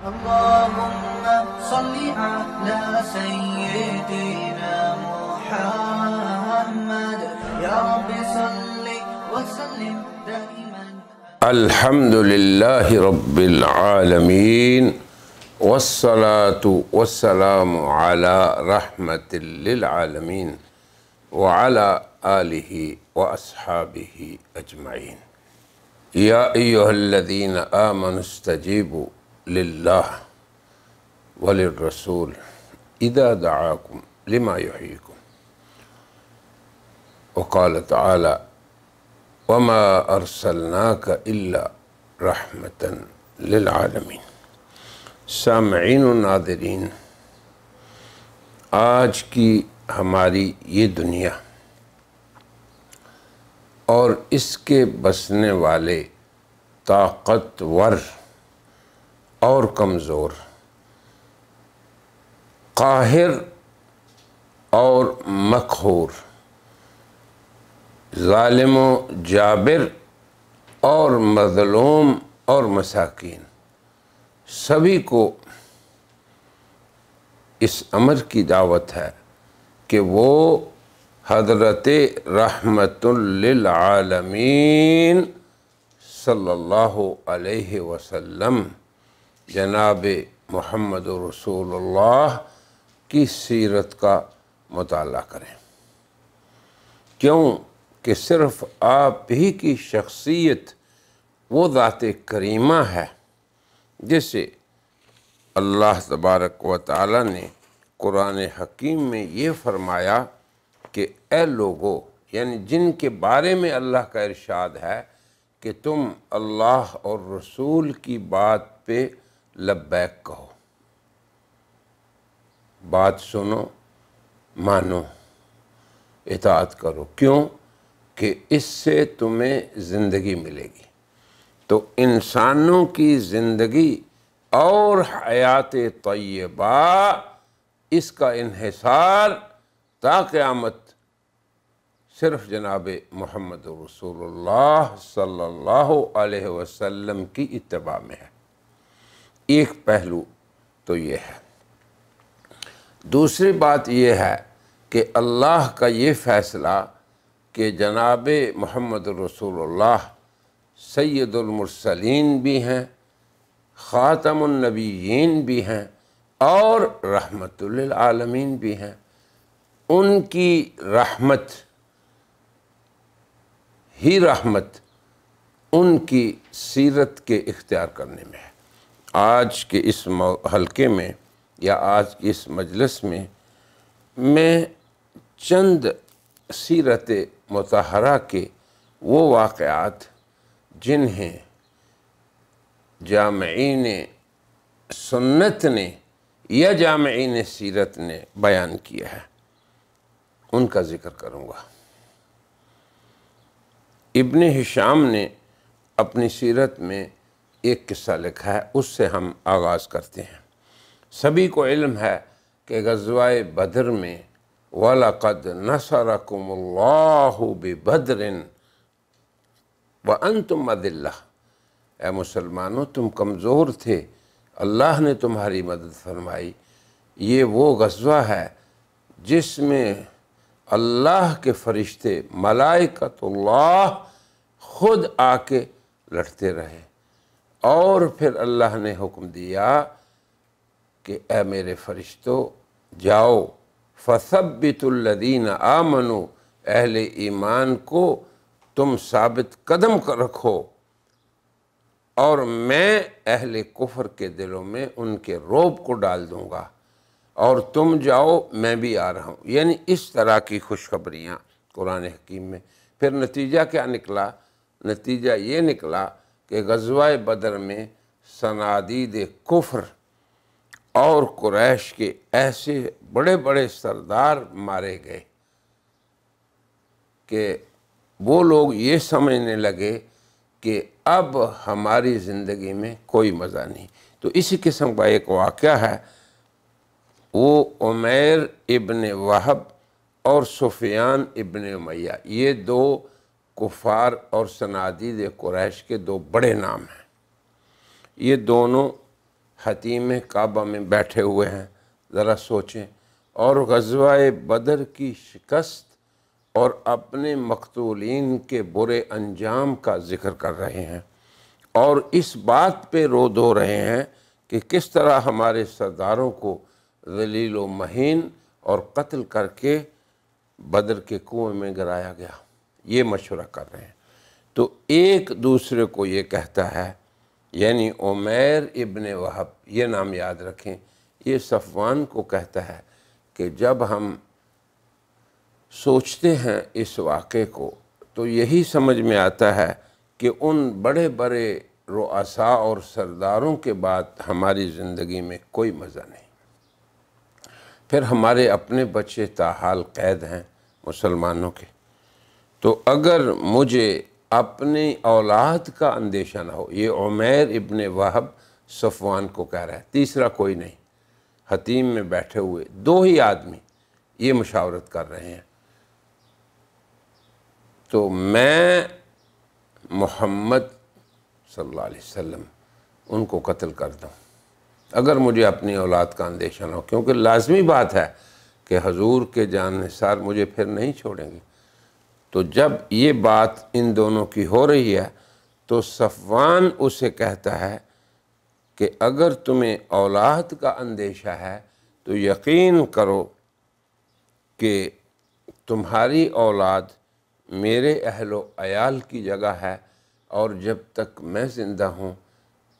اللهم صل على سيدنا محمد يا رب صل وسلم دائما. الحمد لله رب العالمين والصلاة والسلام على رحمة للعالمين وعلى آله وأصحابه أجمعين. يا أيها الذين آمنوا استجيبوا لله وللرسول إذا دعاكم لما يحييكم. وقال تعالى وما أرسلناك إلا رحمة للعالمين. سامعین و ناظرین، آج کی ہماری یہ دنیا اور اس کے بسنے والے طاقتور اور کمزور، قاہر اور مقہور، ظالم و جابر اور مظلوم اور مساکین، سبھی کو اس امر کی دعوت ہے کہ وہ حضرت رحمت للعالمین صلی اللہ علیہ وسلم جناب محمد رسول اللہ کی سیرت کا مطالعہ کریں، کیوں کہ صرف آپ ہی کی شخصیت وہ ذات کریمہ ہے جسے اللہ تبارک و تعالی نے قرآن حکیم میں یہ فرمایا کہ اے لوگو، یعنی جن کے بارے میں اللہ کا ارشاد ہے کہ تم اللہ اور رسول کی بات پہ لبیک کہو، بات سنو، مانو، اطاعت کرو، کیوں کہ اس سے تمہیں زندگی ملے گی۔ تو انسانوں کی زندگی اور حیات طیبہ، اس کا انحصار تا قیامت صرف جناب محمد رسول اللہ صلی اللہ علیہ وسلم کی اتباع میں ہے۔ ایک پہلو تو یہ ہے۔ دوسری بات یہ ہے کہ اللہ کا یہ فیصلہ کہ جناب محمد رسول اللہ سید المرسلین بھی ہیں، خاتم النبیین بھی ہیں اور رحمت للعالمین بھی ہیں، ان کی رحمت ہی رحمت ان کی سیرت کے اختیار کرنے میں ہے۔ آج کے اس حلقے میں یا آج کی اس مجلس میں میں چند سیرت مطہرہ کے وہ واقعات جنہیں جامعین سنت نے یا جامعین سیرت نے بیان کیا ہے ان کا ذکر کروں گا۔ ابن ہشام نے اپنی سیرت میں ایک قصہ لکھا ہے، اس سے ہم آغاز کرتے ہیں۔ سبھی کو علم ہے کہ غزوہ بدر میں وَلَقَدْ نَصَرَكُمُ اللَّهُ بِبَدْرٍ وَأَنْتُمْ أَذِلَّةٌ، اے مسلمانوں تم کمزور تھے، اللہ نے تمہاری مدد فرمائی۔ یہ وہ غزوہ ہے جس میں اللہ کے فرشتے ملائکۃ اللہ خود آ کے لڑتے رہے، اور پھر اللہ نے حکم دیا کہ اے میرے فرشتوں جاؤ فَثَبِّتُوا الَّذِينَ آمَنُوا، اہل ایمان کو تم ثابت قدم رکھو، اور میں اہل کفر کے دلوں میں ان کے رعب کو ڈال دوں گا، اور تم جاؤ میں بھی آ رہا ہوں۔ یعنی اس طرح کی خوشخبریاں قرآن حکیم میں۔ پھر نتیجہ کیا نکلا؟ نتیجہ یہ نکلا کہ غزوہ بدر میں صنادید کفر اور قریش کے ایسے بڑے بڑے سردار مارے گئے کہ وہ لوگ یہ سمجھنے لگے کہ اب ہماری زندگی میں کوئی مزہ نہیں۔ تو اسی قسم کا ایک واقعہ ہے، وہ عمیر ابن وہب اور سفیان ابن امیہ، یہ دو کفار اور صنادید قریش کے دو بڑے نام ہیں۔ یہ دونوں حتیم کعبہ میں بیٹھے ہوئے ہیں، ذرا سوچیں، اور غزوہ بدر کی شکست اور اپنے مقتولین کے برے انجام کا ذکر کر رہے ہیں، اور اس بات پہ رو دھو رہے ہیں کہ کس طرح ہمارے سرداروں کو ذلیل و مہین اور قتل کر کے بدر کے کنویں میں گرایا گیا، یہ مشورہ کر رہے ہیں۔ تو ایک دوسرے کو یہ کہتا ہے، یعنی عمیر ابن وہب، یہ نام یاد رکھیں، یہ صفوان کو کہتا ہے کہ جب ہم سوچتے ہیں اس واقعے کو تو یہی سمجھ میں آتا ہے کہ ان بڑے بڑے رؤساء اور سرداروں کے بعد ہماری زندگی میں کوئی مزہ نہیں۔ پھر ہمارے اپنے بچے تاحال قید ہیں مسلمانوں کے، تو اگر مجھے اپنی اولاد کا اندیشہ نہ ہو، یہ عمیر ابن وہب صفوان کو کہہ رہا ہے، تیسرا کوئی نہیں۔ حتیم میں بیٹھے ہوئے دو ہی آدمی یہ مشاورت کر رہے ہیں، تو میں محمد صلی اللہ علیہ وسلم ان کو قتل کر دوں اگر مجھے اپنی اولاد کا اندیشہ نہ ہو، کیونکہ لازمی بات ہے کہ حضور کے جان نثار مجھے پھر نہیں چھوڑیں گے۔ تو جب یہ بات ان دونوں کی ہو رہی ہے تو صفوان اسے کہتا ہے کہ اگر تمہیں اولاد کا اندیشہ ہے تو یقین کرو کہ تمہاری اولاد میرے اہل و عیال کی جگہ ہے، اور جب تک میں زندہ ہوں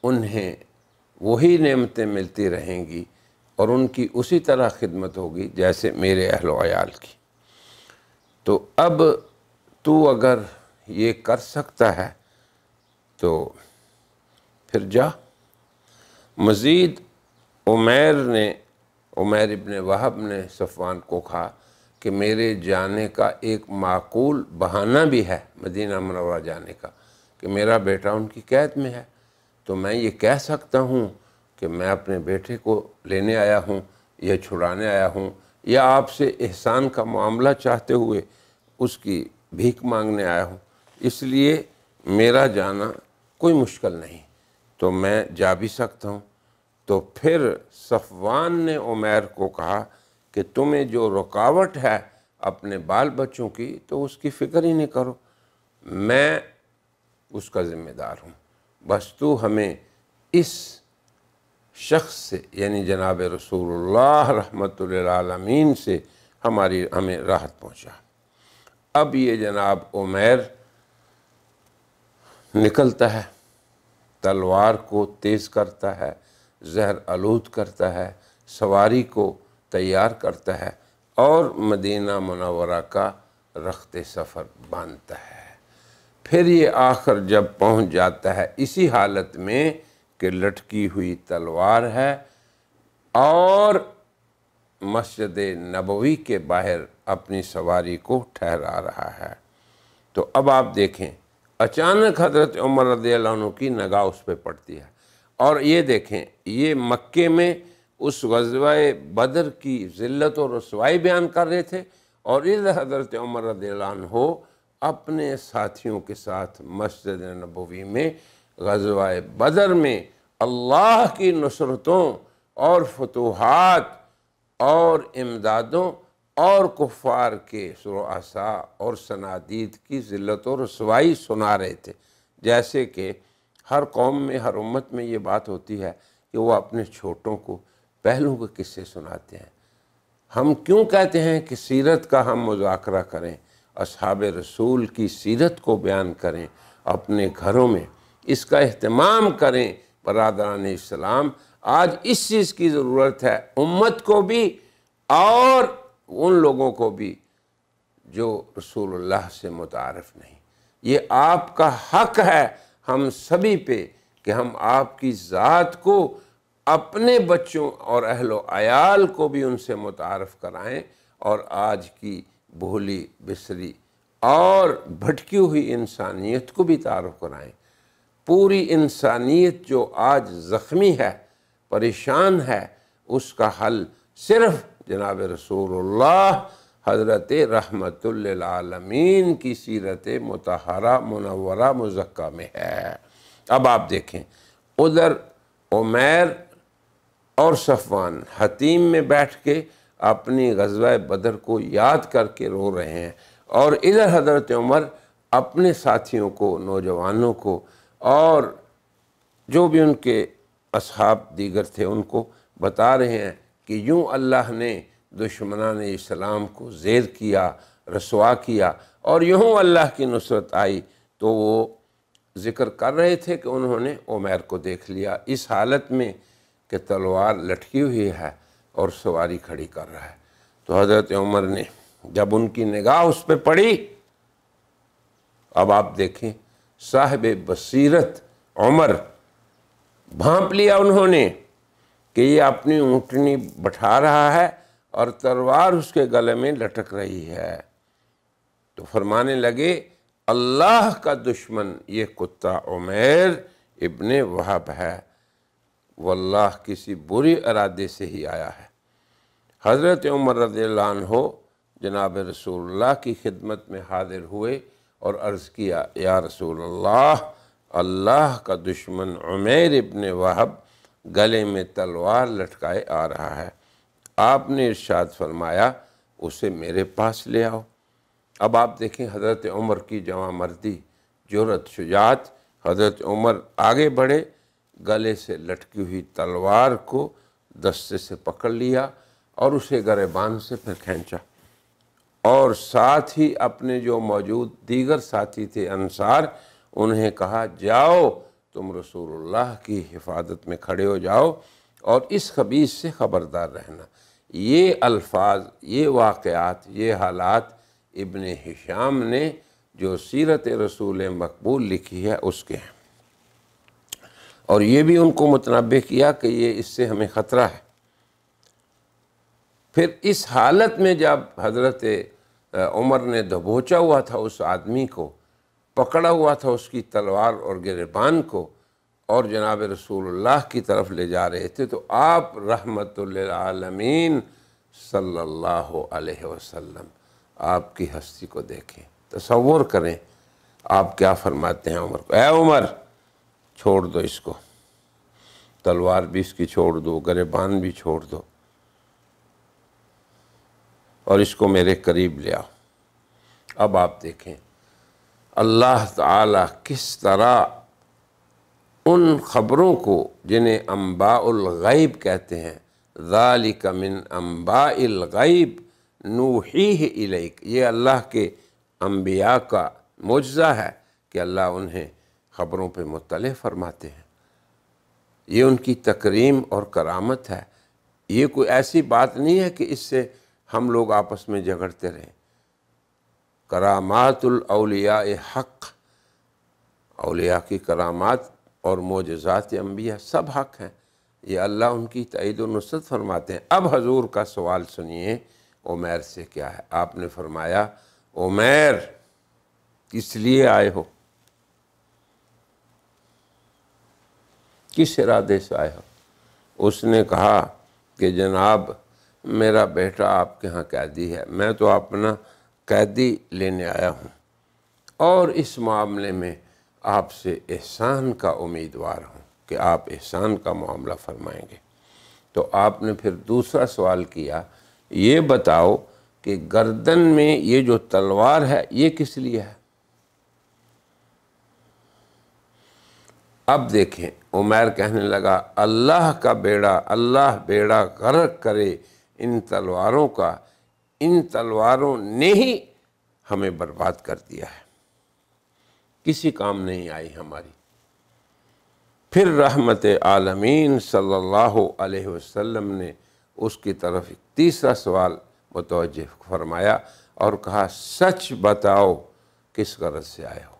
انہیں وہی نعمتیں ملتی رہیں گی اور ان کی اسی طرح خدمت ہوگی جیسے میرے اہل و عیال کی۔ تو اب تو اگر یہ کر سکتا ہے تو پھر جا۔ مزید عمیر ابن وہب نے صفوان کو کہا کہ میرے جانے کا ایک معقول بہانہ بھی ہے مدینہ منورہ جانے کا، کہ میرا بیٹا ان کی قید میں ہے، تو میں یہ کہہ سکتا ہوں کہ میں اپنے بیٹے کو لینے آیا ہوں یا چھڑانے آیا ہوں، یا آپ سے احسان کا معاملہ چاہتے ہوئے اس کی بھیک مانگنے آیا ہوں، اس لیے میرا جانا کوئی مشکل نہیں، تو میں جا بھی سکتا ہوں۔ تو پھر صفوان نے عمیر کو کہا کہ تمہیں جو رکاوٹ ہے اپنے بال بچوں کی تو اس کی فکر ہی نہیں کرو، میں اس کا ذمہ دار ہوں، بس تو ہمیں اس شخص سے یعنی جناب رسول اللہ رحمت للعالمین سے ہمیں راحت پہنچا۔ اب یہ جناب عمیر نکلتا ہے، تلوار کو تیز کرتا ہے، زہر آلود کرتا ہے، سواری کو تیار کرتا ہے اور مدینہ منورہ کا رخت سفر باندھتا ہے۔ پھر یہ آخر جب پہنچ جاتا ہے اسی حالت میں کہ لٹکی ہوئی تلوار ہے اور مسجد نبوی کے باہر اپنی سواری کو ٹھہرا رہا ہے، تو اب آپ دیکھیں اچانک حضرت عمر رضی اللہ عنہ کی نگاہ اس پہ پڑتی ہے، اور یہ دیکھیں یہ مکے میں اس غزوہ بدر کی ذلت و رسوائی بیان کر رہے تھے، اور ادھر حضرت عمر رضی اللہ عنہ اپنے ساتھیوں کے ساتھ مسجد نبوی میں غزوہ بدر میں اللہ کی نصرتوں اور فتوحات اور امدادوں اور کفار کے رؤساء اور صنادید کی ذلت و رسوائی سنا رہے تھے۔ جیسے کہ ہر قوم میں ہر امت میں یہ بات ہوتی ہے کہ وہ اپنے چھوٹوں کو پہلوں کے قصے سناتے ہیں۔ ہم کیوں کہتے ہیں کہ سیرت کا ہم مذاکرہ کریں، اصحاب رسول کی سیرت کو بیان کریں اپنے گھروں میں، اس کا اہتمام کریں برادران اسلام۔ آج اس چیز کی ضرورت ہے امت کو بھی اور ان لوگوں کو بھی جو رسول اللہ سے متعارف نہیں۔ یہ آپ کا حق ہے ہم سبھی پہ کہ ہم آپ کی ذات کو اپنے بچوں اور اہل و عیال کو بھی ان سے متعارف کرائیں، اور آج کی بھولی بسری اور بھٹکی ہوئی انسانیت کو بھی تعارف کرائیں۔ پوری انسانیت جو آج زخمی ہے، پریشان ہے، اس کا حل صرف جناب رسول اللہ حضرت رحمت للعالمین کی سیرت مطہرہ منورہ مزکہ میں ہے۔ اب آپ دیکھیں ادھر عمیر اور صفوان حتیم میں بیٹھ کے اپنی غزوہ بدر کو یاد کر کے رو رہے ہیں، اور ادھر حضرت عمر اپنے ساتھیوں کو، نوجوانوں کو، اور جو بھی ان کے اصحاب دیگر تھے ان کو بتا رہے ہیں کہ یوں اللہ نے دشمنان اسلام کو زیر کیا، رسوا کیا، اور یوں اللہ کی نصرت آئی۔ تو وہ ذکر کر رہے تھے کہ انہوں نے عمیر کو دیکھ لیا اس حالت میں کہ تلوار لٹکی ہوئی ہے اور سواری کھڑی کر رہا ہے۔ تو حضرت عمر نے جب ان کی نگاہ اس پہ پڑی، اب آپ دیکھیں صاحب بصیرت عمر، بھانپ لیا انہوں نے کہ یہ اپنی اونٹنی بٹھا رہا ہے اور تلوار اس کے گلے میں لٹک رہی ہے۔ تو فرمانے لگے اللہ کا دشمن یہ کتا عمیر ابن وہب ہے، واللہ کسی بری ارادے سے ہی آیا ہے۔ حضرت عمر رضی اللہ عنہ جناب رسول اللہ کی خدمت میں حاضر ہوئے اور عرض کیا، یا رسول اللہ، اللہ کا دشمن عمیر ابن وہب گلے میں تلوار لٹکائے آ رہا ہے۔ آپ نے ارشاد فرمایا اسے میرے پاس لے آؤ۔ اب آپ دیکھیں حضرت عمر کی جواں مردی، جرأت، شجاعت۔ حضرت عمر آگے بڑھے، گلے سے لٹکی ہوئی تلوار کو دستے سے پکڑ لیا اور اسے گریبان سے پھر کھینچا، اور ساتھ ہی اپنے جو موجود دیگر ساتھی تھے انصار، انہیں کہا جاؤ تم رسول اللہ کی حفاظت میں کھڑے ہو جاؤ اور اس خبیث سے خبردار رہنا۔ یہ الفاظ، یہ واقعات، یہ حالات ابن ہشام نے جو سیرت رسول مقبول لکھی ہے اس کے ہیں، اور یہ بھی ان کو متنبہ کیا کہ یہ اس سے ہمیں خطرہ ہے۔ پھر اس حالت میں جب حضرت عمر نے دبوچا ہوا تھا اس آدمی کو، پکڑا ہوا تھا اس کی تلوار اور گریبان کو، اور جناب رسول اللہ کی طرف لے جا رہے تھے، تو آپ رحمت للعالمین صلی اللہ علیہ وسلم آپ کی ہستی کو دیکھیں، تصور کریں آپ کیا فرماتے ہیں عمر کو، اے عمر چھوڑ دو اس کو، تلوار بھی اس کی چھوڑ دو، گریبان بھی چھوڑ دو، اور اس کو میرے قریب لے آؤ۔ اب آپ دیکھیں اللہ تعالیٰ کس طرح ان خبروں کو جنہیں انباء الغیب کہتے ہیں، ذالک من انباء الغیب نوحیہ الیک، یہ اللہ کے انبیاء کا معجزہ ہے کہ اللہ انہیں خبروں پہ مطلع فرماتے ہیں۔ یہ ان کی تکریم اور کرامت ہے، یہ کوئی ایسی بات نہیں ہے کہ اس سے ہم لوگ آپس میں جھگڑتے رہیں۔ کرامات الاولیاء حق، اولیاء کی کرامات اور معجزات انبیاء سب حق ہیں، یہ اللہ ان کی تائید و نصرت فرماتے ہیں۔ اب حضور کا سوال سنیے عمیر سے کیا ہے۔ آپ نے فرمایا عمیر کس لیے آئے ہو، کس ارادے سے آئے ہو؟ اس نے کہا کہ جناب میرا بیٹا آپ کے ہاں قیدی ہے، میں تو اپنا قیدی لینے آیا ہوں، اور اس معاملے میں آپ سے احسان کا امیدوار ہوں کہ آپ احسان کا معاملہ فرمائیں گے۔ تو آپ نے پھر دوسرا سوال کیا، یہ بتاؤ کہ گردن میں یہ جو تلوار ہے یہ کس لیے ہے؟ اب دیکھیں عمیر کہنے لگا اللہ کا بیڑا، اللہ بیڑا غرق کرے ان تلواروں کا، ان تلواروں نے ہی ہمیں برباد کر دیا ہے، کسی کام نہیں آئی ہماری۔ پھر رحمت عالمین صلی اللہ علیہ وسلم نے اس کی طرف ایک تیسرا سوال متوجہ فرمایا اور کہا سچ بتاؤ کس غرض سے آئے ہو؟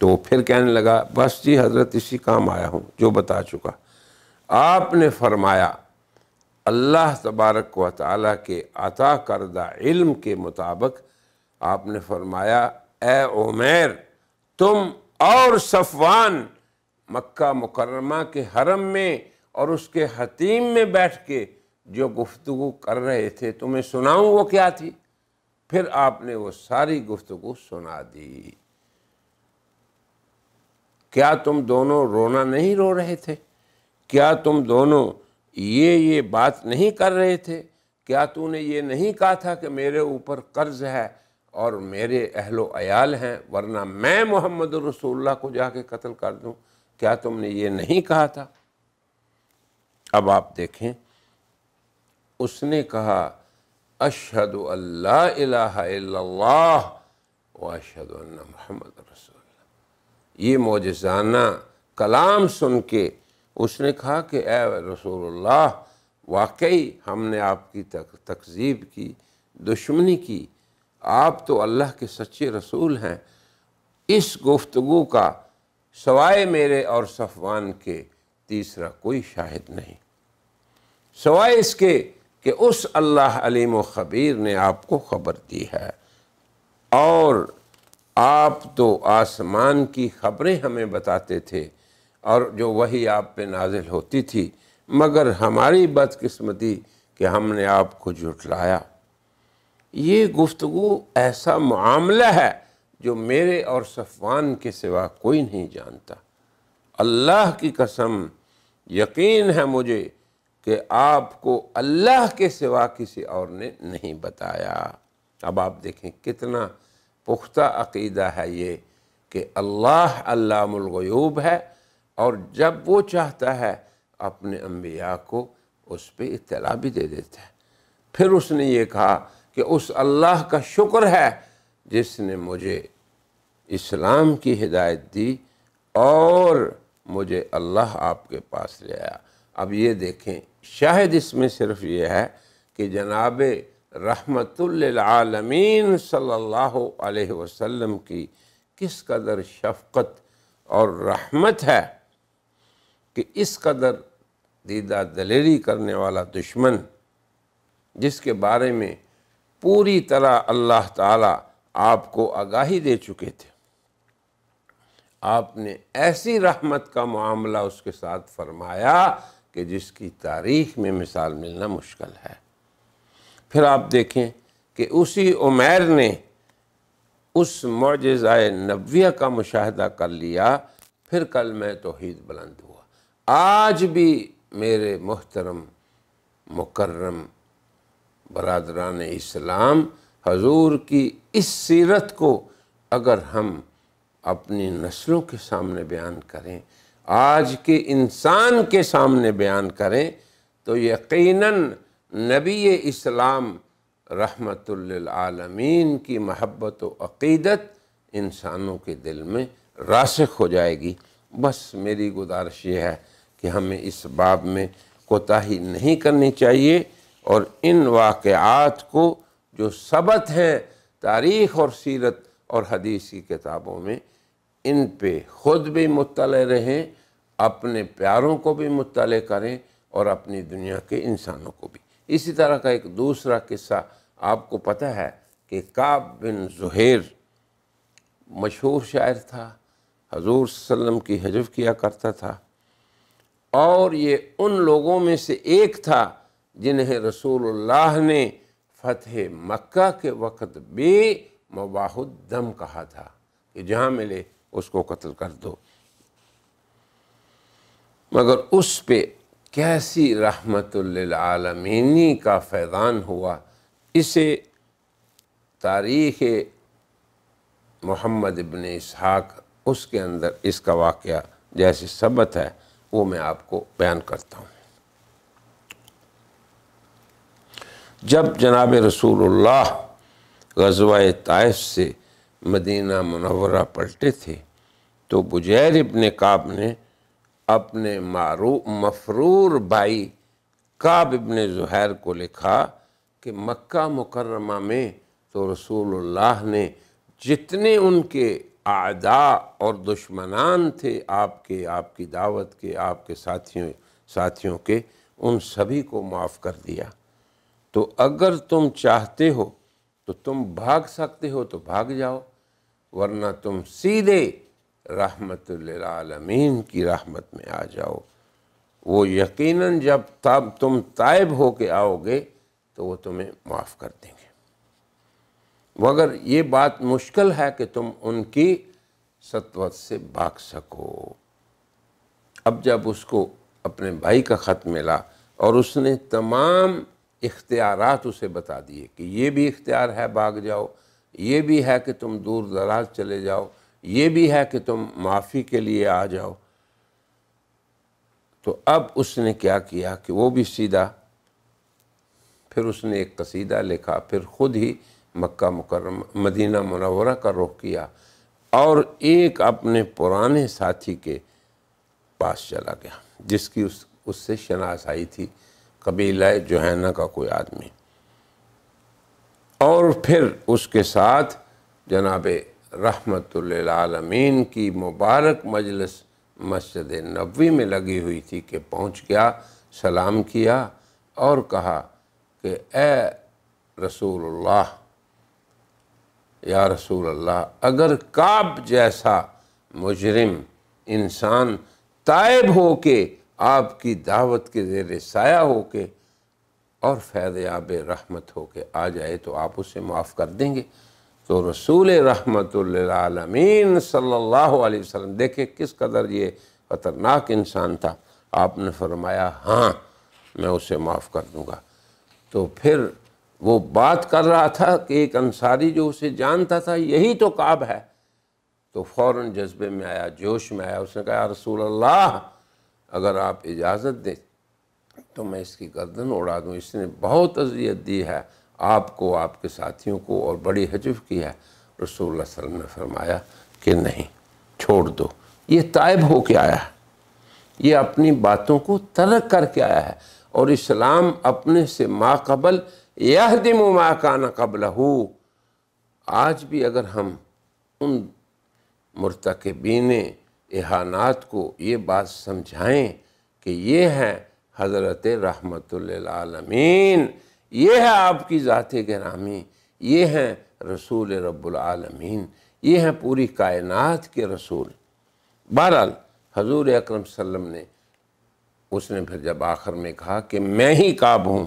تو وہ پھر کہنے لگا بس جی حضرت اسی کام آیا ہوں جو بتا چکا۔ آپ نے فرمایا اللہ تبارک و تعالیٰ کے عطا کردہ علم کے مطابق آپ نے فرمایا اے عمیر، تم اور صفوان مکہ مکرمہ کے حرم میں اور اس کے حتیم میں بیٹھ کے جو گفتگو کر رہے تھے تمہیں سناؤں وہ کیا تھی؟ پھر آپ نے وہ ساری گفتگو سنا دی کیا تم دونوں رونا نہیں رو رہے تھے؟ کیا تم دونوں یہ بات نہیں کر رہے تھے؟ کیا تو نے یہ نہیں کہا تھا کہ میرے اوپر قرض ہے اور میرے اہل و عیال ہیں، ورنہ میں محمد رسول اللہ کو جا کے قتل کر دوں؟ کیا تم نے یہ نہیں کہا تھا؟ اب آپ دیکھیں، اس نے کہا اشہد ان لا الہ الا اللہ واشہد ان محمد رسول اللہ۔ یہ معجزانہ کلام سن کے اس نے کہا کہ اے رسول اللہ، واقعی ہم نے آپ کی تکذیب کی، دشمنی کی، آپ تو اللہ کے سچے رسول ہیں۔ اس گفتگو کا سوائے میرے اور صفوان کے تیسرا کوئی شاہد نہیں، سوائے اس کے کہ اس اللہ علیم و خبیر نے آپ کو خبر دی ہے، اور آپ تو آسمان کی خبریں ہمیں بتاتے تھے اور جو وحی آپ پہ نازل ہوتی تھی، مگر ہماری بدقسمتی کہ ہم نے آپ کو جھٹلایا۔ یہ گفتگو ایسا معاملہ ہے جو میرے اور صفوان کے سوا کوئی نہیں جانتا۔ اللہ کی قسم، یقین ہے مجھے کہ آپ کو اللہ کے سوا کسی اور نے نہیں بتایا۔ اب آپ دیکھیں کتنا پختہ عقیدہ ہے یہ کہ اللہ علام الغیوب ہے، اور جب وہ چاہتا ہے اپنے انبیاء کو اس پہ اطلاع بھی دے دیتا ہے۔ پھر اس نے یہ کہا کہ اس اللہ کا شکر ہے جس نے مجھے اسلام کی ہدایت دی اور مجھے اللہ آپ کے پاس لے آیا۔ اب یہ دیکھیں، شاہد اس میں صرف یہ ہے کہ جناب رحمت للعالمین صلی اللہ علیہ وسلم کی کس قدر شفقت اور رحمت ہے کہ اس قدر دیدہ دلیری کرنے والا دشمن، جس کے بارے میں پوری طرح اللہ تعالیٰ آپ کو آگاہی دے چکے تھے، آپ نے ایسی رحمت کا معاملہ اس کے ساتھ فرمایا کہ جس کی تاریخ میں مثال ملنا مشکل ہے۔ پھر آپ دیکھیں کہ اسی عمیر نے اس معجزہ نبویہ کا مشاہدہ کر لیا، پھر کلمہ توحید بلند ہوا۔ آج بھی میرے محترم مکرم برادران اسلام، حضور کی اس سیرت کو اگر ہم اپنی نسلوں کے سامنے بیان کریں، آج کے انسان کے سامنے بیان کریں، تو یقیناً نبی اسلام رحمت للعالمین کی محبت و عقیدت انسانوں کے دل میں راسخ ہو جائے گی۔ بس میری گزارش یہ ہے کہ ہمیں اس باب میں کوتاہی نہیں کرنی چاہیے، اور ان واقعات کو جو ثبت ہیں تاریخ اور سیرت اور حدیث کی کتابوں میں، ان پہ خود بھی مطلع رہیں، اپنے پیاروں کو بھی مطلع کریں، اور اپنی دنیا کے انسانوں کو بھی۔ اسی طرح کا ایک دوسرا قصہ آپ کو پتہ ہے کہ کعب بن زہیر مشہور شاعر تھا، حضور صلی اللہ علیہ وسلم کی حجب کیا کرتا تھا، اور یہ ان لوگوں میں سے ایک تھا جنہیں رسول اللہ نے فتح مکہ کے وقت بھی مباح الدم کہا تھا کہ جہاں ملے اس کو قتل کر دو، مگر اس پہ کیسی رحمت للعالمینی کا فیضان ہوا۔ اسے تاریخ محمد ابن اسحاق اس کے اندر اس کا واقعہ جیسے ثبت ہے وہ میں آپ کو بیان کرتا ہوں۔ جب جناب رسول اللہ غزوہ طائف سے مدینہ منورہ پلٹے تھے تو بجیر ابن کعب نے اپنے مفرور بھائی کعب ابن زہیر کو لکھا کہ مکہ مکرمہ میں تو رسول اللہ نے جتنے ان کے اعداء اور دشمنان تھے آپ کی دعوت کے، آپ کے ساتھیوں کے، ان سبھی کو معاف کر دیا۔ تو اگر تم چاہتے ہو تو تم بھاگ سکتے ہو تو بھاگ جاؤ، ورنہ تم سیدھے رحمت للعالمین کی رحمت میں آ جاؤ۔ وہ یقیناً جب تم تائب ہو کے آؤ گے تو وہ تمہیں معاف کر دیں گے، مگر یہ بات مشکل ہے کہ تم ان کی سطوت سے بھاگ سکو۔ اب جب اس کو اپنے بھائی کا خط ملا اور اس نے تمام اختیارات اسے بتا دیے کہ یہ بھی اختیار ہے بھاگ جاؤ، یہ بھی ہے کہ تم دور دراز چلے جاؤ، یہ بھی ہے کہ تم معافی کے لیے آ جاؤ، تو اب اس نے کیا کیا کہ وہ بھی سیدھا پھر اس نے ایک قصیدہ لکھا، پھر خود ہی مکہ مکرمہ مدینہ منورہ کا رخ کیا اور ایک اپنے پرانے ساتھی کے پاس چلا گیا جس کی اس سے شناسائی تھی، قبیلہ جوہینہ کا کوئی آدمی، اور پھر اس کے ساتھ جناب رحمت للعالمین کی مبارک مجلس مسجد نبوی میں لگی ہوئی تھی کہ پہنچ گیا، سلام کیا اور کہا کہ اے رسول اللہ، یا رسول اللہ، اگر کعب جیسا مجرم انسان تائب ہو کے آپ کی دعوت کے زیر سایہ ہو کے اور فیض یاب رحمت ہو کے آ جائے تو آپ اسے معاف کر دیں گے؟ تو رسول رحمت للعالمین صلی اللہ علیہ وسلم، دیکھیں کس قدر یہ خطرناک انسان تھا، آپ نے فرمایا ہاں میں اسے معاف کر دوں گا۔ تو پھر وہ بات کر رہا تھا کہ ایک انصاری جو اسے جانتا تھا یہی تو کعب ہے، تو فوراً جذبے میں آیا، جوش میں آیا، اس نے کہا یا رسول اللہ اگر آپ اجازت دیں تو میں اس کی گردن اڑا دوں، اس نے بہت اذیت دی ہے آپ کو، آپ کے ساتھیوں کو، اور بڑی حجف کی ہے۔ رسول اللہ صلی اللہ علیہ وسلم نے فرمایا کہ نہیں، چھوڑ دو، یہ تائب ہو کے آیا ہے، یہ اپنی باتوں کو ترک کر کے آیا ہے، اور اسلام اپنے سے ما قبل یہدم ما کان قبلہ۔ آج بھی اگر ہم ان مرتکبین اہانات کو یہ بات سمجھائیں کہ یہ ہے حضرت رحمت للعالمین، یہ ہے آپ کی ذات گرامی، یہ ہیں رسول رب العالمین، یہ ہیں پوری کائنات کے رسول۔ بہرحال حضور اکرم صلی اللہ علیہ وسلم نے اس نے پھر جب آخر میں کہا کہ میں ہی کعب ہوں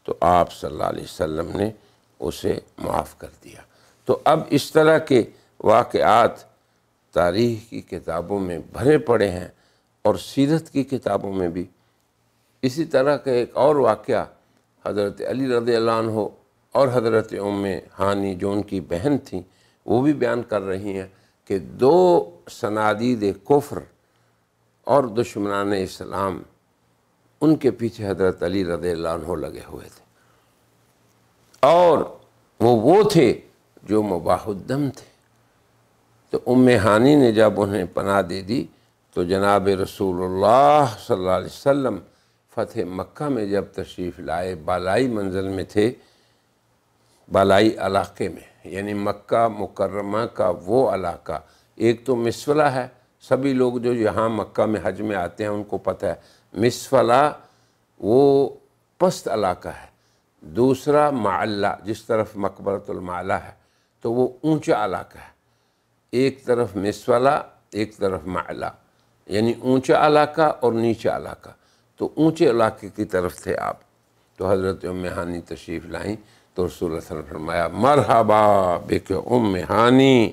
تو آپ صلی اللہ علیہ وسلم نے اسے معاف کر دیا۔ تو اب اس طرح کے واقعات تاریخ کی کتابوں میں بھرے پڑے ہیں اور سیرت کی کتابوں میں بھی۔ اسی طرح کا ایک اور واقعہ حضرت علی رضی اللہ عنہ اور حضرت ام ہانی جو ان کی بہن تھیں وہ بھی بیان کر رہی ہیں کہ دو صنادید کفر اور دشمنان اسلام ان کے پیچھے حضرت علی رضی اللہ عنہ لگے ہوئے تھے، اور وہ تھے جو مباح الدم تھے۔ تو ام ہانی نے جب انہیں پناہ دے دی تو جناب رسول اللہ صلی اللہ علیہ وسلم فتح مکہ میں جب تشریف لائے، بالائی منزل میں تھے، بالائی علاقے میں، یعنی مکہ مکرمہ کا وہ علاقہ، ایک تو مسفلہ ہے، سبھی لوگ جو یہاں مکہ میں حج میں آتے ہیں ان کو پتہ ہے مسفلہ وہ پست علاقہ ہے، دوسرا معلہ جس طرف مقبرۃ المعلہ ہے تو وہ اونچا علاقہ ہے، ایک طرف مسفلہ ایک طرف معلہ، یعنی اونچا علاقہ اور نیچا علاقہ، تو اونچے علاقے کی طرف تھے آپ۔ تو حضرت ام ہانی تشریف لائیں تو رسول اللہ صلی اللہ علیہ وسلم نے فرمایا مرحبا بک ام ہانی،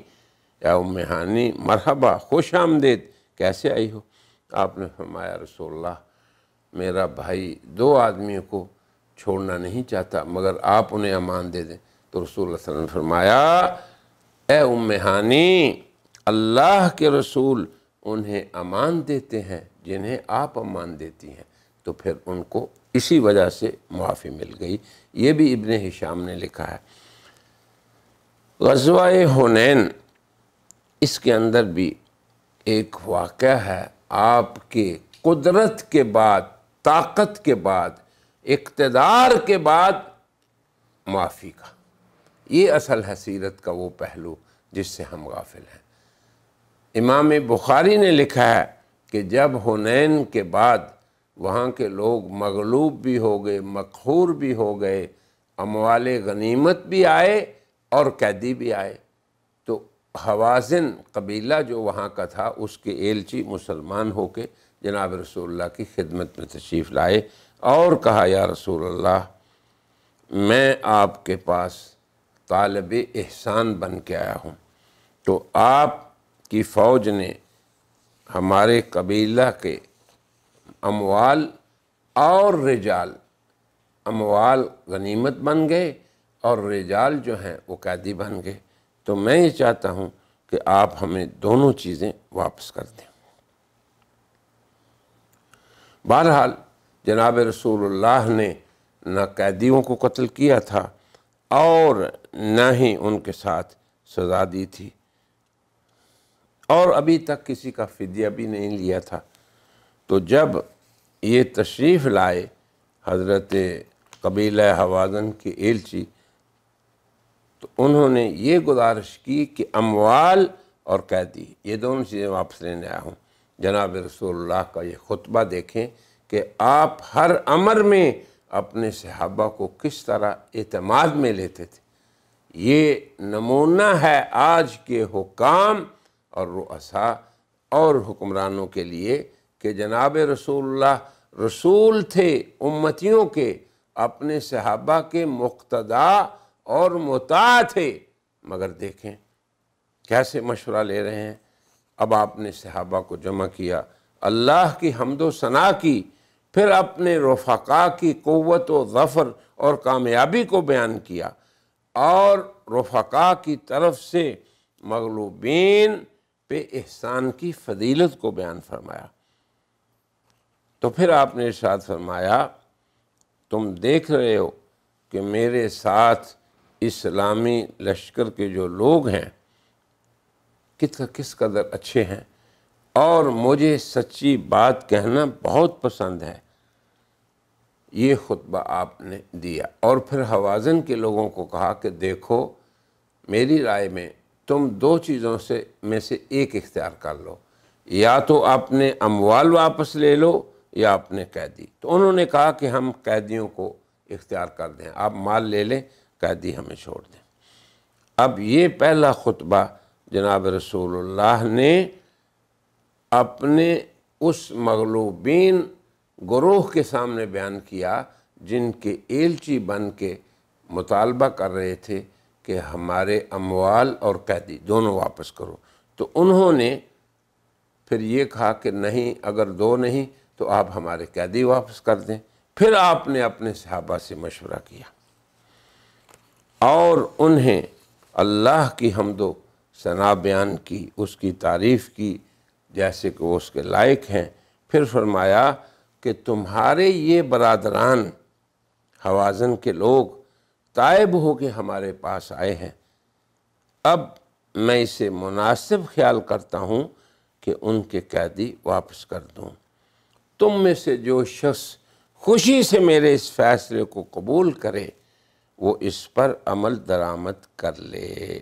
یا ام ہانی مرحبا، خوش آمدید، کیسے آئی ہو؟ آپ نے فرمایا رسول اللہ میرا بھائی دو آدمیوں کو چھوڑنا نہیں چاہتا مگر آپ انہیں امان دے دیں۔ تو رسول اللہ صلی اللہ علیہ وسلم نے فرمایا اے ام ہانی، اللہ کے رسول انہیں امان دیتے ہیں جنہیں آپ امان دیتی ہیں، تو پھر ان کو اسی وجہ سے معافی مل گئی۔ یہ بھی ابن ہشام نے لکھا ہے۔ غزوہ حنین، اس کے اندر بھی ایک واقعہ ہے آپ کے قدرت کے بعد، طاقت کے بعد، اقتدار کے بعد معافی کا۔ یہ اصل ہے سیرت کا وہ پہلو جس سے ہم غافل ہیں۔ امام بخاری نے لکھا ہے کہ جب حنین کے بعد وہاں کے لوگ مغلوب بھی ہو گئے، مقہور بھی ہو گئے، اموال غنیمت بھی آئے اور قیدی بھی آئے، تو حوازن قبیلہ جو وہاں کا تھا اس کے ایلچی مسلمان ہو کے جناب رسول اللہ کی خدمت میں تشریف لائے اور کہا یا رسول اللہ میں آپ کے پاس طالب احسان بن کے آیا ہوں، تو آپ کی فوج نے ہمارے قبیلہ کے اموال اور رجال، اموال غنیمت بن گئے اور رجال جو ہیں وہ قیدی بن گئے۔ تو میں یہ چاہتا ہوں کہ آپ ہمیں دونوں چیزیں واپس کر دیں۔ بہرحال جناب رسول اللہ نے نہ قیدیوں کو قتل کیا تھا اور نہ ہی ان کے ساتھ سزا دی تھی، اور ابھی تک کسی کا فدیہ بھی نہیں لیا تھا۔ تو جب یہ تشریف لائے حضرت قبیلہ حوازن کے ایلچی، تو انہوں نے یہ گزارش کی کہ اموال اور قیدی یہ دونوں چیزیں واپس لینے آیا ہوں۔ جناب رسول اللہ کا یہ خطبہ دیکھیں کہ آپ ہر امر میں اپنے صحابہ کو کس طرح اعتماد میں لیتے تھے۔ یہ نمونہ ہے آج کے حکام اور رؤساء اور حکمرانوں کے لیے کہ جناب رسول اللہ رسول تھے امتیوں کے، اپنے صحابہ کے مقتدی اور مطاع تھے، مگر دیکھیں کیسے مشورہ لے رہے ہیں۔ اب آپ نے صحابہ کو جمع کیا، اللہ کی حمد و ثنا کی، پھر اپنے رفقا کی قوت و ظفر اور کامیابی کو بیان کیا، اور رفقا کی طرف سے مغلوبین پہ احسان کی فضیلت کو بیان فرمایا۔ تو پھر آپ نے ارشاد فرمایا، تم دیکھ رہے ہو کہ میرے ساتھ اسلامی لشکر کے جو لوگ ہیں کس قدر اچھے ہیں، اور مجھے سچی بات کہنا بہت پسند ہے۔ یہ خطبہ آپ نے دیا، اور پھر حوازن کے لوگوں کو کہا کہ دیکھو میری رائے میں تم دو چیزوں میں سے ایک اختیار کر لو، یا تو اپنے اموال واپس لے لو یا اپنے قیدی۔ تو انہوں نے کہا کہ ہم قیدیوں کو اختیار کر دیں، آپ مال لے لیں، قیدی ہمیں چھوڑ دیں۔ اب یہ پہلا خطبہ جناب رسول اللہ نے اپنے اس مغلوبین گروہ کے سامنے بیان کیا جن کے ایلچی بن کے مطالبہ کر رہے تھے کہ ہمارے اموال اور قیدی دونوں واپس کرو۔ تو انہوں نے پھر یہ کہا کہ نہیں، اگر دو نہیں تو آپ ہمارے قیدی واپس کر دیں۔ پھر آپ نے اپنے صحابہ سے مشورہ کیا اور انہیں اللہ کی حمد و ثنا بیان کی، اس کی تعریف کی جیسے کہ وہ اس کے لائق ہیں۔ پھر فرمایا کہ تمہارے یہ برادران حوازن کے لوگ تائب ہو کے ہمارے پاس آئے ہیں، اب میں اسے مناسب خیال کرتا ہوں کہ ان کے قیدی واپس کر دوں۔ تم میں سے جو شخص خوشی سے میرے اس فیصلے کو قبول کرے وہ اس پر عمل درآمد کر لے،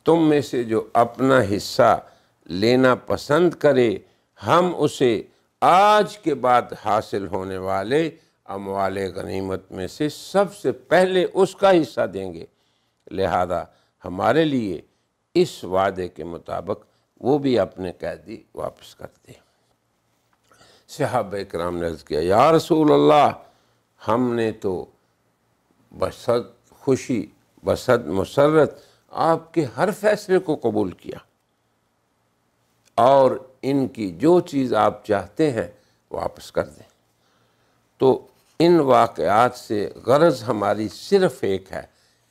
تم میں سے جو اپنا حصہ لینا پسند کرے ہم اسے آج کے بعد حاصل ہونے والے اموال غنیمت میں سے سب سے پہلے اس کا حصہ دیں گے، لہذا ہمارے لیے اس وعدے کے مطابق وہ بھی اپنے قیدی واپس کر دیں۔ صحابہ کرام نے عرض کیا، یا رسول اللہ، ہم نے تو بصد خوشی بصد مسرت آپ کے ہر فیصلے کو قبول کیا، اور ان کی جو چیز آپ چاہتے ہیں واپس کر دیں۔ تو ان واقعات سے غرض ہماری صرف ایک ہے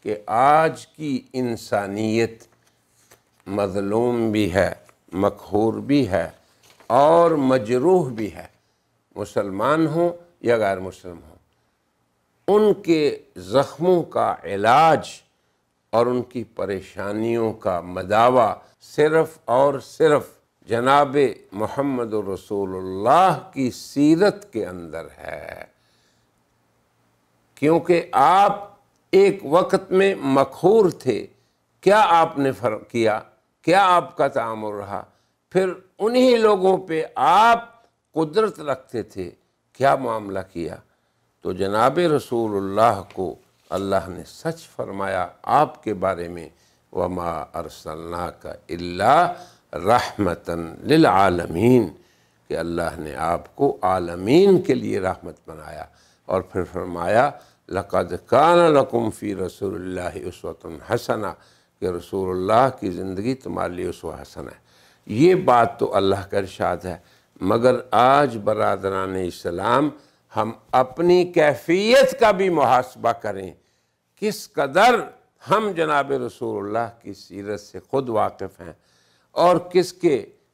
کہ آج کی انسانیت مظلوم بھی ہے، مقہور بھی ہے اور مجروح بھی ہے، مسلمان ہوں یا غیر مسلم ہوں۔ ان کے زخموں کا علاج اور ان کی پریشانیوں کا مداوع صرف اور صرف جناب محمد رسول اللہ کی سیرت کے اندر ہے، کیونکہ آپ ایک وقت میں مقہور تھے، کیا آپ نے فرق کیا، کیا آپ کا تعامل رہا، پھر انہی لوگوں پہ آپ قدرت رکھتے تھے، کیا معاملہ کیا۔ تو جناب رسول اللہ کو اللہ نے سچ فرمایا آپ کے بارے میں، وَمَا أَرْسَلْنَاكَ إِلَّا رَحْمَةً لِلْعَالَمِينَ، کہ اللہ نے آپ کو عالمین کے لیے رحمت بنایا۔ اور پھر فرمایا لَقَدْ كَانَ لَكُمْ فِي رَسُولِ اللَّهِ أُسْوَةٌ حَسَنَةٌ، کہ رسول اللہ کی زندگی تمہارے لیے اسوہ حسن ہے۔ یہ بات تو اللہ کا ارشاد ہے، مگر آج برادران اسلام ہم اپنی کیفیت کا بھی محاسبہ کریں، کس قدر ہم جناب رسول اللہ کی سیرت سے خود واقف ہیں، اور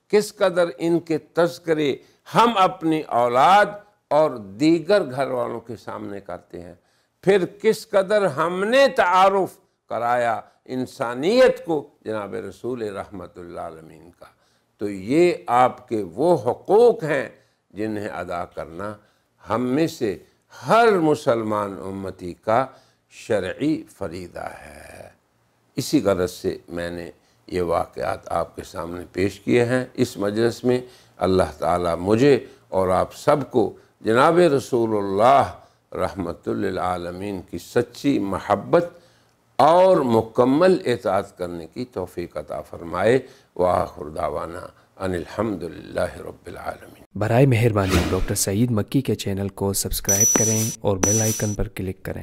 کس قدر ان کے تذکرے ہم اپنی اولاد اور دیگر گھر والوں کے سامنے کرتے ہیں، پھر کس قدر ہم نے تعارف کرایا انسانیت کو جناب رسول رحمت اللہ عالمین کا۔ تو یہ آپ کے وہ حقوق ہیں جنہیں ادا کرنا ہم میں سے ہر مسلمان امتی کا شرعی فریضہ ہے۔ اسی غرض سے میں نے یہ واقعات آپ کے سامنے پیش کیے ہیں اس مجلس میں۔ اللہ تعالیٰ مجھے اور آپ سب کو جناب رسول اللہ رحمت للعالمین کی سچی محبت اور مکمل اطاعت کرنے کی توفیق عطا فرمائے۔ وآخر دعوانا ان الحمدللہ رب العالمین۔ برائے مہربانی ڈاکٹر سعید مکی کے چینل کو سبسکرائب کریں اور بیل آئیکن پر کلک کریں۔